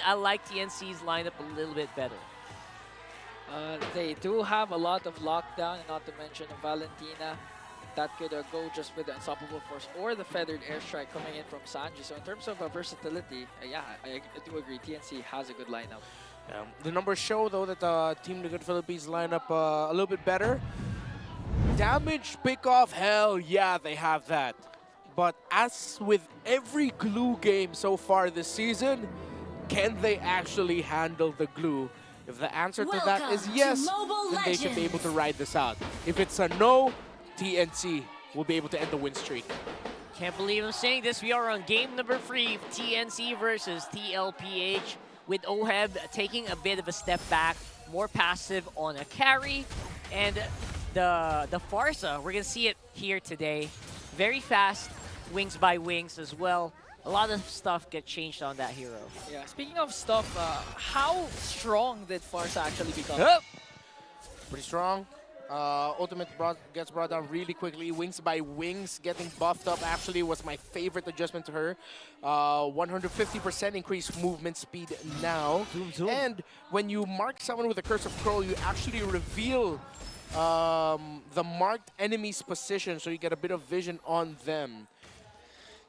I like TNC's lineup a little bit better. They do have a lot of lockdown, and not to mention Valentina. That could go just with the Unstoppable Force or the Feathered Airstrike coming in from Sanji. So in terms of versatility, yeah, I do agree. TNC has a good lineup. The numbers show, though, that Team Liquid Philippines line up a little bit better. Damage, pick-off, hell yeah, they have that. But as with every glue game so far this season, can they actually handle the glue? If the answer to that is yes, then they should be able to ride this out. If it's a no, TNC will be able to end the win streak. Can't believe I'm saying this. We are on game number 3, TNC versus TLPH, with Oheb taking a bit of a step back, more passive on a carry, and the Farsa, we're gonna see it here today. Very fast, wings by wings as well. A lot of stuff get changed on that hero. Yeah, speaking of stuff, how strong did Farsa actually become? Pretty strong. Ultimate gets brought down really quickly. Wings by wings getting buffed up actually was my favorite adjustment to her. 150% increased movement speed now. Zoom, zoom. And when you mark someone with a Curse of Crow, you actually reveal the marked enemy's position, so you get a bit of vision on them.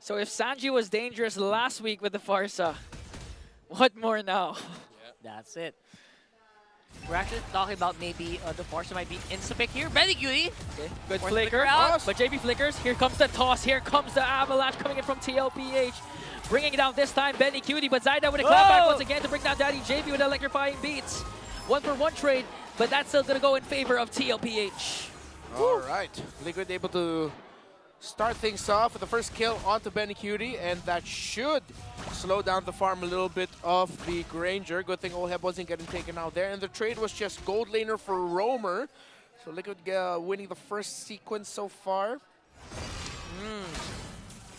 So if Sanji was dangerous last week with the Farsa, what more now? That's it. We're actually talking about maybe the Farsa might be insta-pick here. Benny Cutie! Okay, good Force flicker. out. But JB flickers. Here comes the toss. Here comes the avalanche coming in from TLPH. Bringing it down this time, Benny Cutie. But Zaida with a clapback once again to bring down Daddy JB with electrifying beats. 1-for-1 trade, but that's still going to go in favor of TLPH. All right, Liquid able to start things off with the first kill onto Benny Cutie, and that should slow down the farm a little bit of the Granger. Good thing Oheb wasn't getting taken out there, and the trade was just gold laner for Roamer. So Liquid winning the first sequence so far.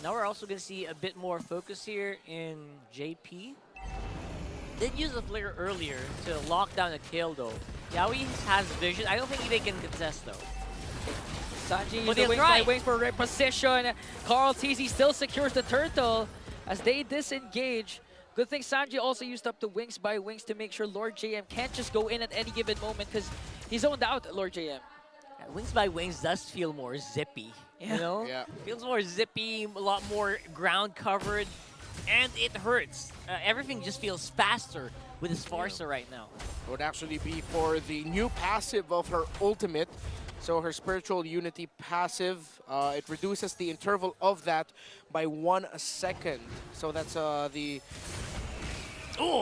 Now we're also going to see a bit more focus here in JP. Did use the flicker earlier to lock down a kill though. Yaoi has vision. I don't think they can contest though. Sanji But using they'll wings try. by wings for reposition. Carl TZ still secures the turtle as they disengage. Good thing Sanji also used up the wings by wings to make sure Lord JM can't just go in at any given moment because he's zoned out, Lord JM. Yeah, wings by wings does feel more zippy, Yeah. you know? Yeah. Feels more zippy, a lot more ground covered, and it hurts. Everything just feels faster with this Farsa right now. It would actually be for the new passive of her ultimate. So her Spiritual Unity passive, it reduces the interval of that by 1 second. So that's the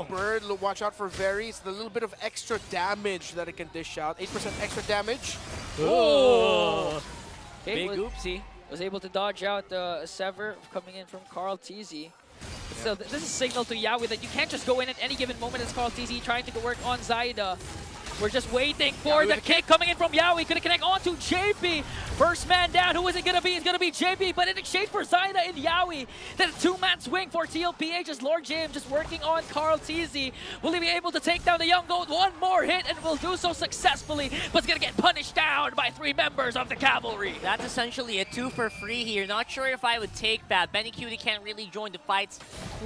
bird. Watch out for Very. It's the little bit of extra damage that it can dish out. 8% extra damage. Oh! Okay, Big oopsie. was able to dodge out the Sever coming in from Carl TZ. So this is a signal to Yaoi that you can't just go in at any given moment. It's Carl TZ trying to work on Zaida. We're just waiting for the kick coming in from Yaoi. Gonna connect onto JP. First man down. Who is it gonna be? It's gonna be JP, but in exchange for Zaida and Yaoi. Then a 2-man swing for TLPH as Lord JM just working on Carl TZ. Will he be able to take down the young goat? One more hit and will do so successfully, but it's gonna get punished down by 3 members of the cavalry. That's essentially a 2 for free here. Not sure if I would take that. Benny Cutie can't really join the fights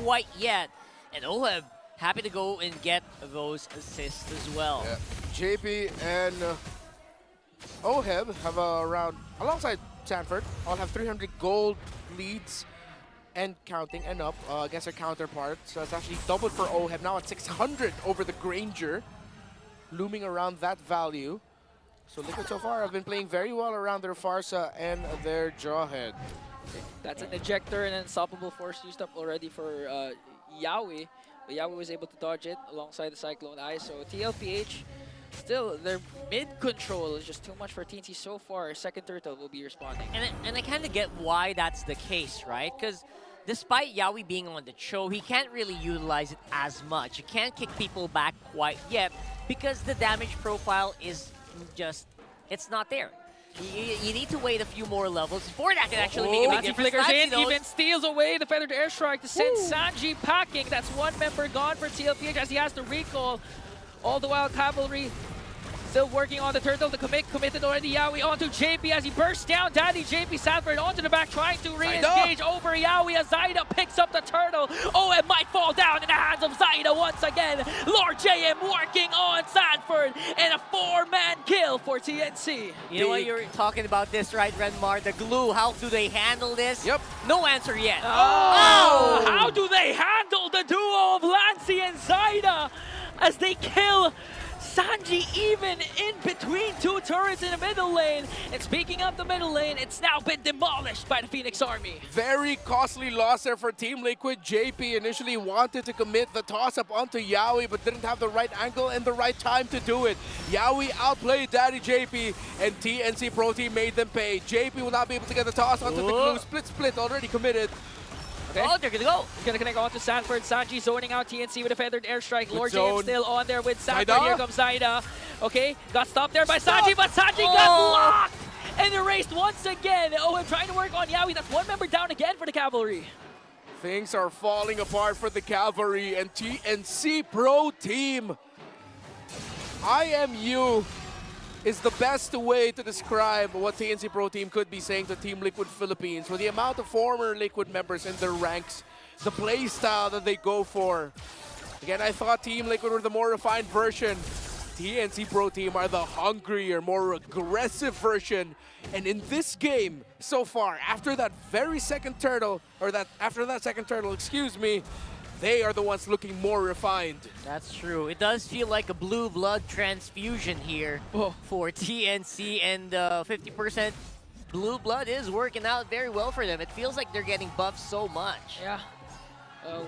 quite yet. And Oheb happy to go and get those assists as well. Yeah. JP and Oheb have around, alongside Sanford, all have 300 gold leads and counting and up against their counterparts. So it's actually doubled for Oheb, now at 600 over the Granger, looming around that value. So Liquid so far have been playing very well around their Farsa and their Jawhead. That's an ejector and an unstoppable force used up already for Yaoi. But Yaoi was able to dodge it alongside the Cyclone Eye. So TLPH, still, their mid-control is just too much for TNC so far. Second turtle will be responding. And I kind of get why that's the case, right? Because despite Yaoi being on the show, he can't really utilize it as much. You can't kick people back quite yet because the damage profile is just, it's not there. You need to wait a few more levels before that can actually make a big difference. Flickers in, Those. even steals away the Feathered Airstrike to send Sanji packing. That's 1 member gone for TLPH as he has to recall. All the while, Cavalry still working on the turtle. The committed already. Yaoi onto JP as he bursts down. Daddy JP Sanford onto the back, trying to re-engage over Yaoi as Zaida picks up the turtle. Oh, it might fall down in the hands of Zaida once again. Lord JM working on Sanford, and a 4-man kill for TNC. You know what, you're talking about this, right, Renmar? The glue, how do they handle this? Yep. No answer yet. Oh! How do they handle the duo of Lancy and Zaida as they kill Sanji even in between two turrets in the middle lane? And speaking of the middle lane, it's now been demolished by the Phoenix Army. Very costly loss there for Team Liquid. JP initially wanted to commit the toss-up onto Yaoi, but didn't have the right angle and the right time to do it. Yaoi outplayed Daddy JP, and TNC Pro Team made them pay. JP will not be able to get the toss onto the glue. Split already committed. Okay. Oh, they're gonna go. He's gonna connect on to Sanford. Sanji zoning out TNC with a feathered airstrike. Lord zone. JM still on there with Sanford. Zaida. Here comes Zaida. Okay, got stopped there by Sanji, but Sanji got locked and erased once again. Oh, I'm trying to work on Yaoi. That's one member down again for the Cavalry. Things are falling apart for the Cavalry and TNC Pro Team. IMU is the best way to describe what TNC Pro Team could be saying to Team Liquid Philippines. For the amount of former Liquid members in their ranks, the play style that they go for. Again, I thought Team Liquid were the more refined version. TNC Pro Team are the hungrier, more aggressive version. And in this game, so far, after that second turtle, excuse me, they are the ones looking more refined. That's true. It does feel like a blue blood transfusion here for TNC, and 50% blue blood is working out very well for them. It feels like they're getting buffed so much. Yeah.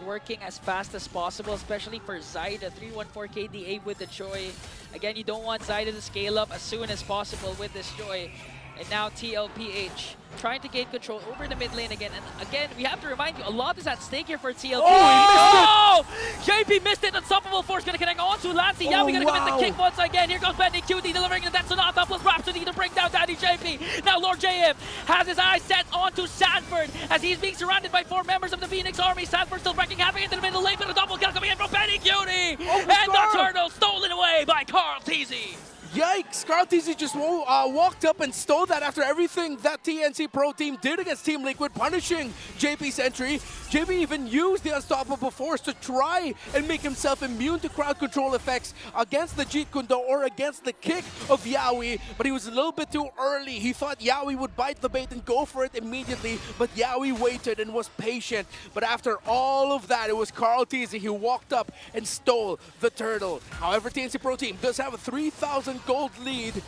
Working as fast as possible, especially for Zaida. 314 KDA with the Joy. Again, you don't want Zaida to scale up as soon as possible with this Joy. And now TLPH trying to gain control over the mid lane again. And again, we have to remind you, a lot is at stake here for TLPH. Oh, JP missed it. Unstoppable Force gonna connect on to Lancy. Yeah, we gotta commit the kick once again. Here goes Bendy QT delivering the death sonata plus Rhapsody to bring down Daddy JP. Now Lord JM has his eyes set onto Sanford as he's being surrounded by 4 members of the Phoenix Army. Sanford still wrecking havoc into the middle lane, but a double kill coming in from Bendy QT. And the turtle stolen away by Carl TZ. Yikes! Carl TZ just walked up and stole that after everything that TNC Pro Team did against Team Liquid, punishing JP's entry. JP even used the Unstoppable Force to try and make himself immune to crowd control effects against the Jeet Kune Do or against the kick of Yaoi, but he was a little bit too early. He thought Yaoi would bite the bait and go for it immediately, but Yaoi waited and was patient. But after all of that, it was Carl TZ who walked up and stole the turtle. However, TNC Pro Team does have a 3,000 gold lead,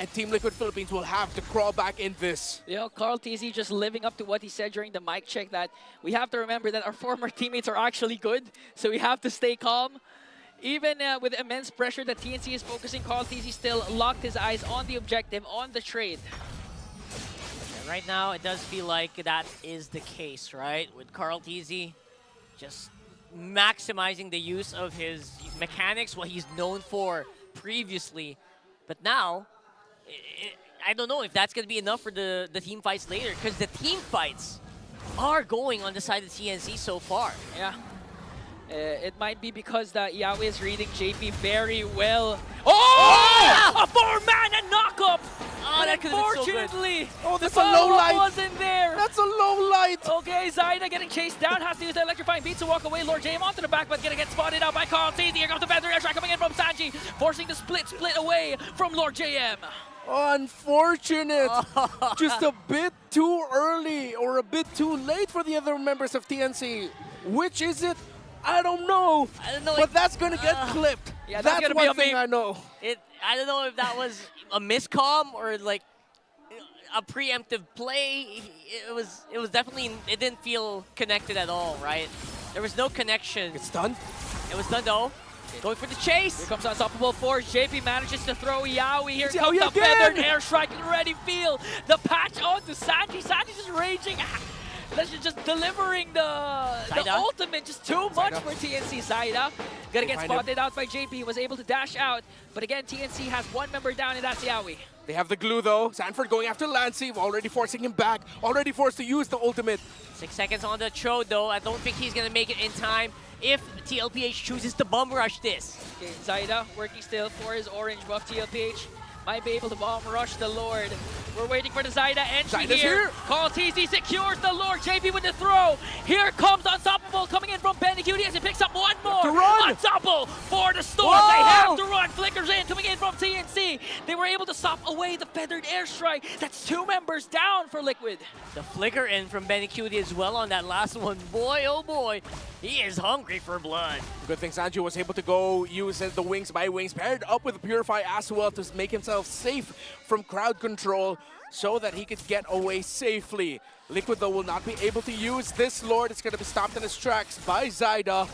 and Team Liquid Philippines will have to crawl back in this. You know, Carl TZ just living up to what he said during the mic check, that we have to remember that our former teammates are actually good, so we have to stay calm. Even with immense pressure that TNC is focusing, Carl TZ still locked his eyes on the objective, on the trade. Yeah, right now, it does feel like that is the case, right? With Carl TZ just maximizing the use of his mechanics, what he's known for previously. But now, I don't know if that's going to be enough for the team fights later, because the team fights are going on the side of TNC so far. Yeah. It might be because that Yaoi is reading JP very well. Oh! A 4-man knock-up! Oh, that could have been so good. Unfortunately, Oh, that's a low light. wasn't there. That's a low light. Okay, Zaida getting chased down, has to use the electrifying beat to walk away. Lord JM onto the back, but gonna get spotted out by Carl TZ. Here comes the feather airstrike coming in from Sanji, forcing the split away from Lord JM. Unfortunate. Just a bit too early or a bit too late for the other members of TNC. Which is it? I don't know. But that's going to get clipped. Yeah, that's gonna one be thing I know. I don't know if that was a miscomm or like a preemptive play. It was definitely, it didn't feel connected at all, right? There was no connection. It's done. It was done though. Going for the chase. Here comes Unstoppable Force. JP manages to throw Yaoi. Here It's comes Yaoi the again. feathered airstrike. You already feel the patch onto Sanji. Sanji just raging. That's just delivering the ultimate. Just too much for TNC. Zaida gonna get spotted out by JP. Was able to dash out. But again, TNC has 1 member down, and that's Yaoi. They have the glue though. Sanford going after Lancy, already forcing him back. Already forced to use the ultimate. 6 seconds on the Chode though. I don't think he's gonna make it in time if TLPH chooses to bum rush this. Okay, Zaida working still for his orange buff. TLPH might be able to bomb rush the Lord. We're waiting for the Zyda entry Zyda's here. Call TZ secures the Lord. JP with the throw. Here comes Unstoppable coming in from Benny Cutie as he picks up one more. To run. Unstoppable for the Storm. Whoa. They have to run. Flickers in, coming in from TNC. They were able to stop away the feathered airstrike. That's 2 members down for Liquid. The flicker in from Benny Cutie as well on that last one. Boy, oh boy, he is hungry for blood. Good thing Sanji was able to go use the wings by wings, paired up with the Purify as well to make himself safe from crowd control so that he could get away safely. Liquid, though, will not be able to use this Lord. It's going to be stopped in its tracks by Zyda.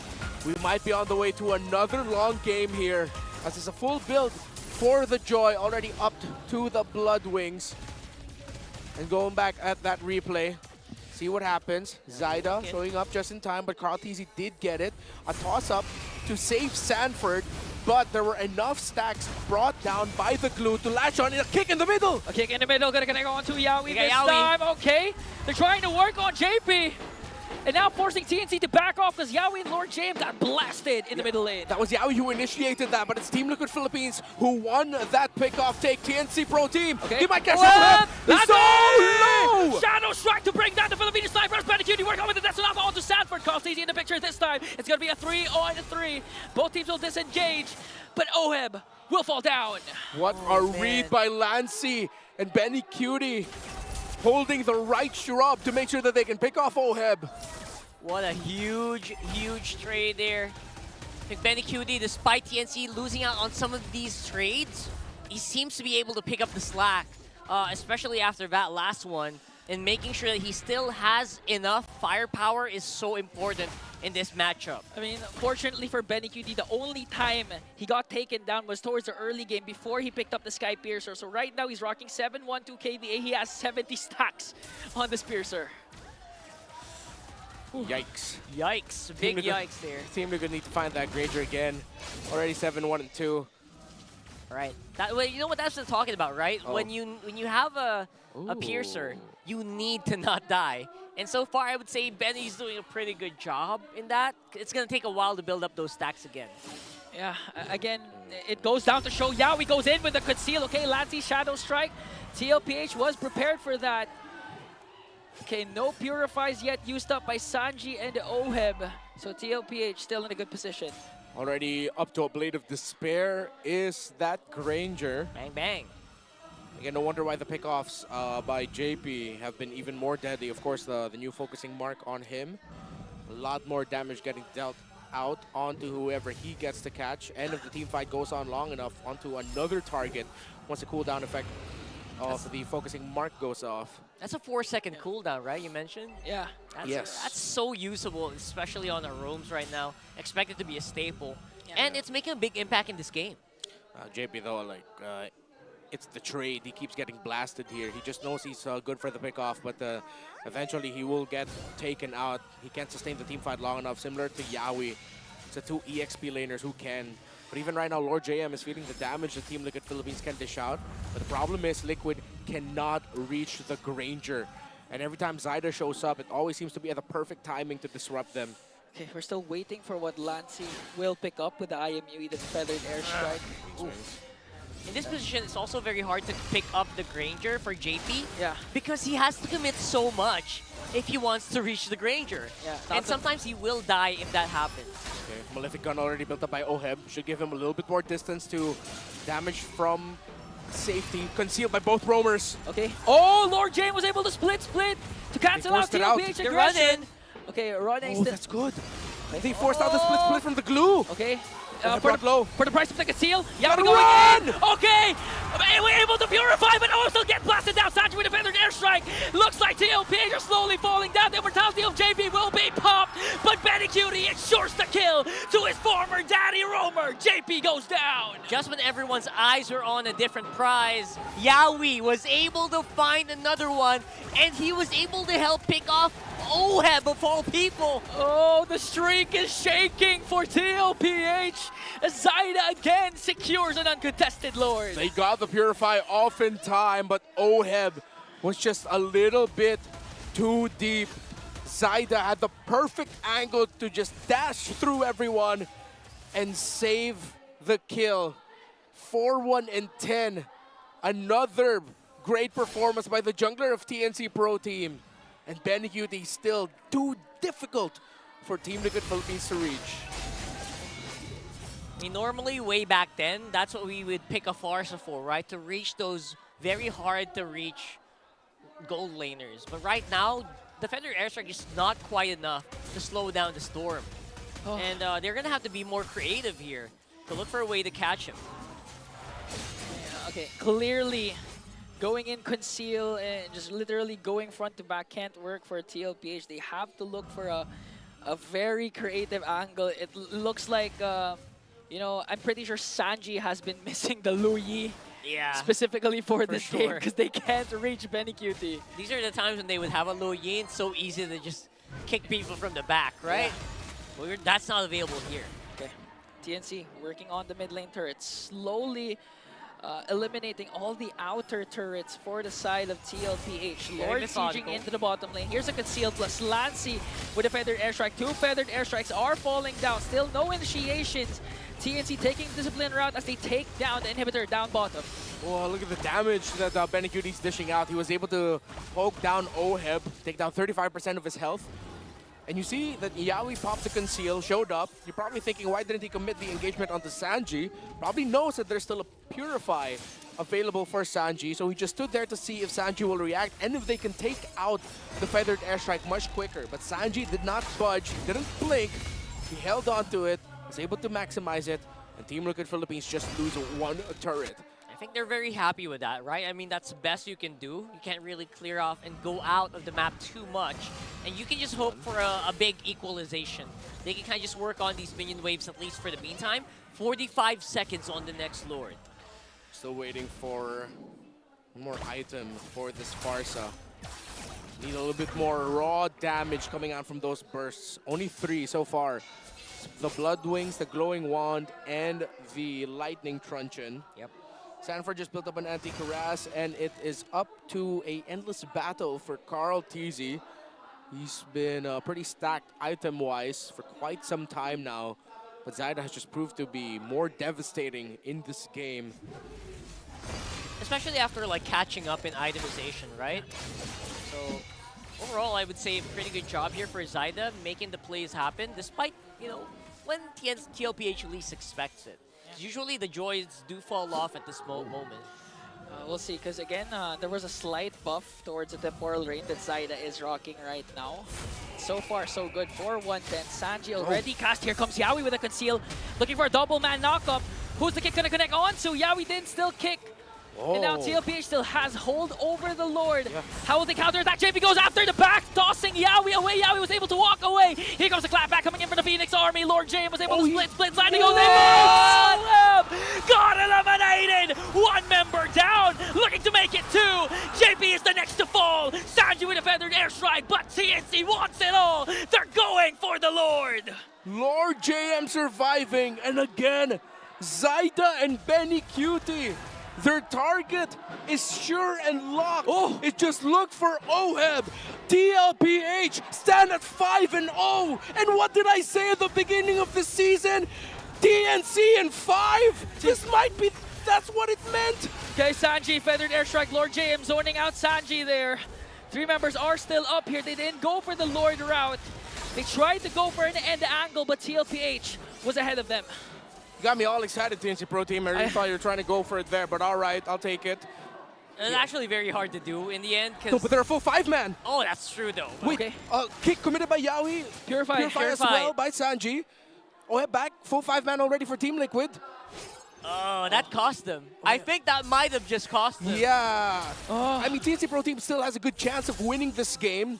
We might be on the way to another long game here, as it's a full build for the Joy, already up to the Blood Wings. And going back at that replay, see what happens. Zyda showing up just in time, but Carl TZ did get it. A toss-up to save Sanford, but there were enough stacks brought down by the glue to latch on. A kick in the middle! A kick in the middle, gonna go on to Yaoi this Yaoi. time. Okay, they're trying to work on JP. And now forcing TNC to back off because Yaoi and Lord James got blasted in the middle lane. That was Yaoi who initiated that, but it's Team Liquid Philippines who won that pick-off take. TNC Pro Team. Okay. He might catch What? up. He's so low! Shadow Strike to bring down the Filipino sniper. Benny work on with the Detonata onto Sanford. Carl TZ in the picture this time. It's going to be a 3-on-3. Both teams will disengage, but Oheb will fall down. What a read by Lancy and Benny Cutie, holding the right shrub to make sure that they can pick off Oheb. What a huge, huge trade there. I think Benny Cutie, despite TNC losing out on some of these trades, he seems to be able to pick up the slack, especially after that last one. And making sure that he still has enough firepower is so important in this matchup. I mean, fortunately for Benny QD, the only time he got taken down was towards the early game before he picked up the Sky Piercer. So right now he's rocking 7-1-2 KDA. He has 70 stacks on this Piercer. Yikes. Yikes. Big yikes there. Team Liquid need to find that Granger again. Already 7-1-2. Right. Well, you know what that's what I'm talking about, right? Oh. When you have a piercer, you need to not die. And so far, I would say Benny's doing a pretty good job in that. It's going to take a while to build up those stacks again. Yeah, again, it goes down to show Yaoi goes in with the conceal. Okay, Lancy Shadow Strike. TLPH was prepared for that. Okay, no Purifies yet used up by Sanji and Oheb. So TLPH still in a good position. Already up to a Blade of Despair is that Granger. Bang, bang. Again, no wonder why the pickoffs by JP have been even more deadly. Of course, the new focusing mark on him. A lot more damage getting dealt out onto whoever he gets to catch. And if the team fight goes on long enough, onto another target once the cooldown effect of the focusing mark goes off. That's a 4-second cooldown, right? You mentioned? Yeah. That's so usable, especially on our rooms right now. Expect it to be a staple. Yeah. And it's making a big impact in this game. JP, though, like, it's the trade. He keeps getting blasted here. He just knows he's good for the pickoff, but eventually he will get taken out. He can't sustain the team fight long enough, similar to Yaoi. It's the two EXP laners who can. But even right now, Lord JM is feeling the damage the Team Liquid Philippines can dish out. But the problem is Liquid cannot reach the Granger. And every time Zyda shows up, it always seems to be at the perfect timing to disrupt them. Okay, we're still waiting for what Lancy will pick up with the IMU, the Feathered Airstrike. In this position, it's also very hard to pick up the Granger for JP. Yeah. Because he has to commit so much if he wants to reach the Granger. Yeah. And sometimes he will die if that happens. Okay, Malefic Gun already built up by Oheb. Should give him a little bit more distance to damage from safety. Concealed by both roamers. Okay. Oh, Lord James was able to split to cancel out forced it out. TLPH They're aggression. running. Okay, running Oh, still. that's good. They forced out the split from the glue. Okay. Low. For the price of the conceal, Gotta Yaoi going in. run! Okay, we're able to purify, but also get blasted down. Sanji with a feathered airstrike. Looks like TLPH are slowly falling down. The immortality of JP will be popped, but Benny Cutie ensures the kill to his former daddy roamer. JP goes down. Just when everyone's eyes were on a different prize, Yaoi was able to find another one, and he was able to help pick off Oheb of all people. Oh, the streak is shaking for TLPH. Zyda again secures an uncontested Lord. They got the Purify off in time, but Oheb was just a little bit too deep. Zyda had the perfect angle to just dash through everyone and save the kill. 4-1-10 Another great performance by the jungler of TNC Pro Team. And Benecutie still too difficult for Team Liquid Philippines to reach. I mean, normally, way back then, that's what we would pick a Farsa for, right? To reach those very hard-to-reach gold laners. But right now, Defender Airstrike is not quite enough to slow down the Storm. Oh. And they're going to have to be more creative here to look for a way to catch him. Yeah, okay, clearly going in conceal and just literally going front to back can't work for TLPH. They have to look for a very creative angle. It looks like, you know, I'm pretty sure Sanji has been missing the Lu Yi specifically for this game because they can't reach Benecutie. These are the times when they would have a Lu Yi. It's so easy to just kick people from the back, right? Yeah. Well, that's not available here. Okay, TNC working on the mid lane turrets, slowly eliminating all the outer turrets for the side of TLPH. Lord sieging into the bottom lane. Here's a conceal plus Lancy with a feathered airstrike. 2 feathered airstrikes are falling down. Still no initiations. TNC taking the discipline route as they take down the inhibitor down bottom. Oh, look at the damage that Benecutie's dishing out. He was able to poke down Oheb, take down 35% of his health. And you see that Yawi popped the conceal, showed up. You're probably thinking, why didn't he commit the engagement onto Sanji? Probably knows that there's still a Purify available for Sanji, so he just stood there to see if Sanji will react and if they can take out the feathered airstrike much quicker. But Sanji did not budge, he didn't blink, he held on to it, was able to maximize it, and Team Liquid Philippines just lose 1 turret. I think they're very happy with that, right? I mean, that's the best you can do. You can't really clear off and go out of the map too much. And you can just hope for a big equalization. They can kind of just work on these minion waves, at least for the meantime. 45 seconds on the next Lord. Still waiting for one more item for this Farsa. Need a little bit more raw damage coming out from those bursts. Only 3 so far. The Blood Wings, the Glowing Wand, and the Lightning Truncheon. Yep. Sanford just built up an anti-harass, and it is up to a endless battle for Carl TZ. He's been pretty stacked item-wise for quite some time now, but Zyda has just proved to be more devastating in this game. Especially after like catching up in itemization, right? So overall, I would say a pretty good job here for Zyda, making the plays happen, despite, you know, when TLPH least expects it. Usually the joys do fall off at this moment. We'll see, because again, there was a slight buff towards the temporal rain that Zyda is rocking right now. So far, so good for 110. Sanji already cast. Here comes Yawi with a conceal, looking for a double man knockup. Who's the kick gonna connect on to? Yawi didn't still kick. And now TLPH still has hold over the Lord. Yeah. How will they counter attack? JP goes after the back, tossing Yawi away. Yawi was able to walk away. Here comes the clapback coming in for the Phoenix Army. Lord J was able to split, sliding goes in. Got eliminated. 1 member down, looking to make it 2. JP is the next to fall. Sanji with a feathered airstrike, but TNC wants it all. They're going for the Lord. Lord JM surviving, and again, Zyda and Benecutie. Their target is sure and locked. It just looked for Oheb. TLPH stand at 5-0. And what did I say at the beginning of the season? TNC and 5? This might be, that's what it meant. Okay, Sanji, feathered airstrike, Lord JM zoning out Sanji there. 3 members are still up here. They didn't go for the Lord route. They tried to go for an end angle, but TLPH was ahead of them. You got me all excited, TNC Pro Team. I really thought you were trying to go for it there, but all right, I'll take it. It's actually very hard to do in the end. No, but they're a full 5-man. Oh, that's true, though. Wait, okay. Kick committed by Yawi. Purify as well by Sanji. Oheb back, full 5-man already for Team Liquid. Oh, that cost them. I think that might have just cost them. Yeah. I mean, TNC Pro Team still has a good chance of winning this game,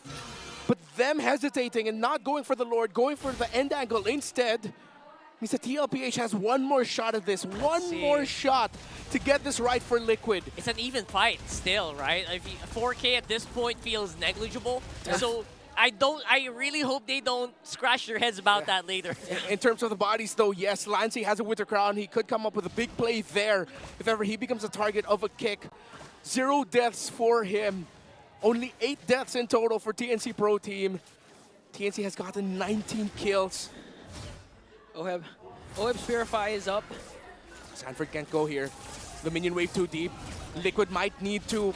but them hesitating and not going for the Lord, going for the end angle instead, means that TLPH has 1 more shot at this. One more shot to get this right for Liquid. It's an even fight still, right? 4K at this point feels negligible. So I really hope they don't scratch their heads about that later. In terms of the bodies though, yes, Lancy has a Wither Crown. He could come up with a big play there if ever he becomes a target of a kick. 0 deaths for him. Only 8 deaths in total for TNC Pro Team. TNC has gotten 19 kills. Oheb's Purify is up. Sanford can't go here. The minion wave too deep. Liquid might need to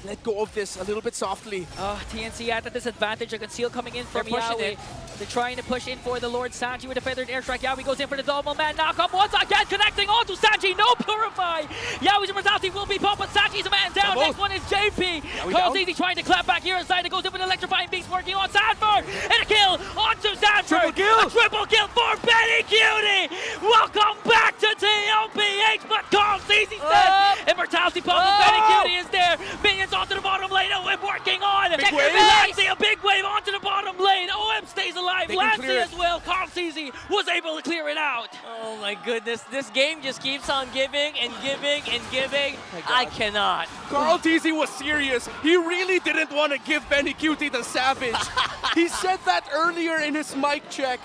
let go of this a little bit softly. TNC at a disadvantage. A conceal coming in from They're pushing Yawi. it. They're trying to push in for the Lord Sanji with a feathered airstrike. Yawi goes in for the double man knockup once again, connecting onto Sanji. No Purify. Yawi's immortality will be popped, but Sanji's a man down. Next one is JP. Carl Easy trying to clap back here inside. It goes in with an electrifying beast working on Sanford. And a kill onto Sanford. Triple kill. A triple kill for Benny Cutie. Welcome back to TLPH, but Carl Easy said immortality pop. Benny Cutie is there. Minions onto the bottom lane. OM working on. Big wave. Lancey, a big wave onto the bottom lane. OM stays alive. They can Lancey clear it. as well. Carl Easy was able to clear it out. Oh my goodness, this game just keeps on giving and giving and giving. I cannot. Carl TZ was serious. He really didn't want to give Benny Cutie the savage. He said that earlier in his mic check.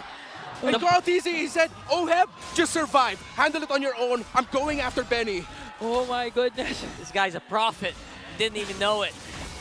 And Carl TZ, he said, Oheb, just survive. Handle it on your own. I'm going after Benny. Oh my goodness. This guy's a prophet. Didn't even know it.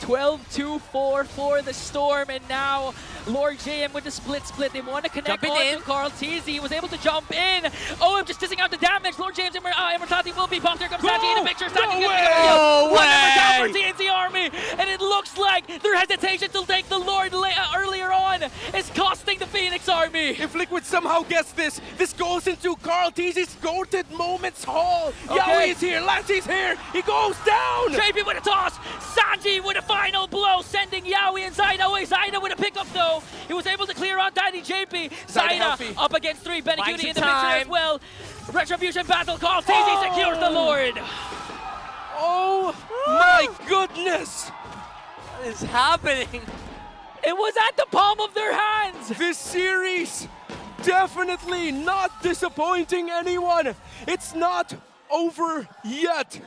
12-2-4 for the Storm, and now Lord JM with the split. They want to connect Jumping onto in. Carl TZ. He was able to jump in. OM just dissing out the damage. Lord JM's immortality will be popped. Here comes Sanji in the picture. Sanji No gets way. the kill. No One number down way. for TNC Army, and it looks like their hesitation to take the Lord earlier on is costing the Phoenix Army. If Liquid somehow gets this, this goes into Carl TZ's goated moments hall. Okay. Yawi is here, Lancey's here. He goes down. JP with a toss. Sanji with a final blow, sending Yawi and Zaida away. Zaida with a pickup though. He was able to clear out Daddy JP. Zaida Zaida healthy. up against 3. Benny Buying Cutie in some the picture time. as well. Retribution battle call. TZ secures the Lord. Oh my goodness. What is happening? It was at the palm of their hands. This series definitely not disappointing anyone. It's not over yet.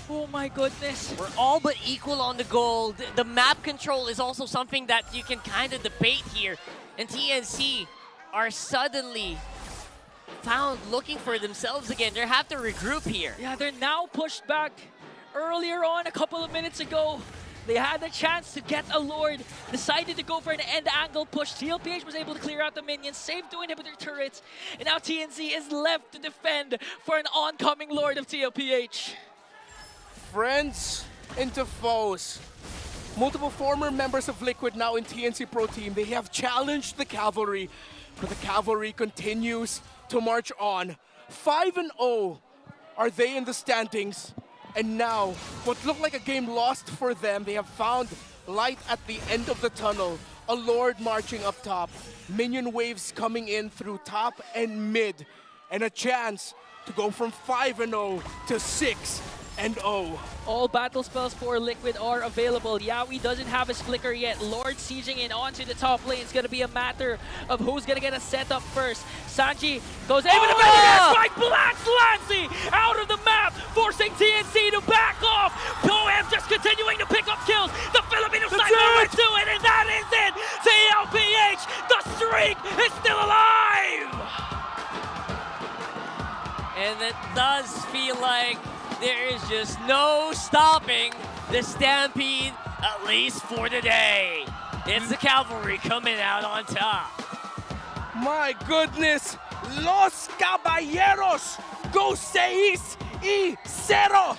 Oh my goodness. We're all but equal on the goal. The map control is also something that you can kind of debate here. And TNC are suddenly found looking for themselves again. They have to regroup here. Yeah, they're now pushed back. Earlier on, a couple of minutes ago, they had the chance to get a Lord, decided to go for an end angle push. TLPH was able to clear out the minions, save 2 inhibitor turrets, and now TNC is left to defend for an oncoming Lord of TLPH. Friends into foes. Multiple former members of Liquid now in TNC Pro Team. They have challenged the Cavalry, but the Cavalry continues to march on. 5-0 are they in the standings. And now, what looked like a game lost for them, they have found light at the end of the tunnel. A Lord marching up top. Minion waves coming in through top and mid. And a chance to go from 5-0 to 6-0. All battle spells for Liquid are available. Yawi doesn't have his flicker yet. Lord sieging in onto the top lane. It's going to be a matter of who's going to get a setup first. Sanji goes in with a big strike, blasts Lancey out of the map, forcing TNC to back off. OM just continuing to pick up kills. The Filipino sniper went to it, and that is it. TLPH, the streak is still alive. And it does feel like there is just no stopping the Stampede, at least for today. It's the Cavalry coming out on top. My goodness, Los Caballeros go 6-0.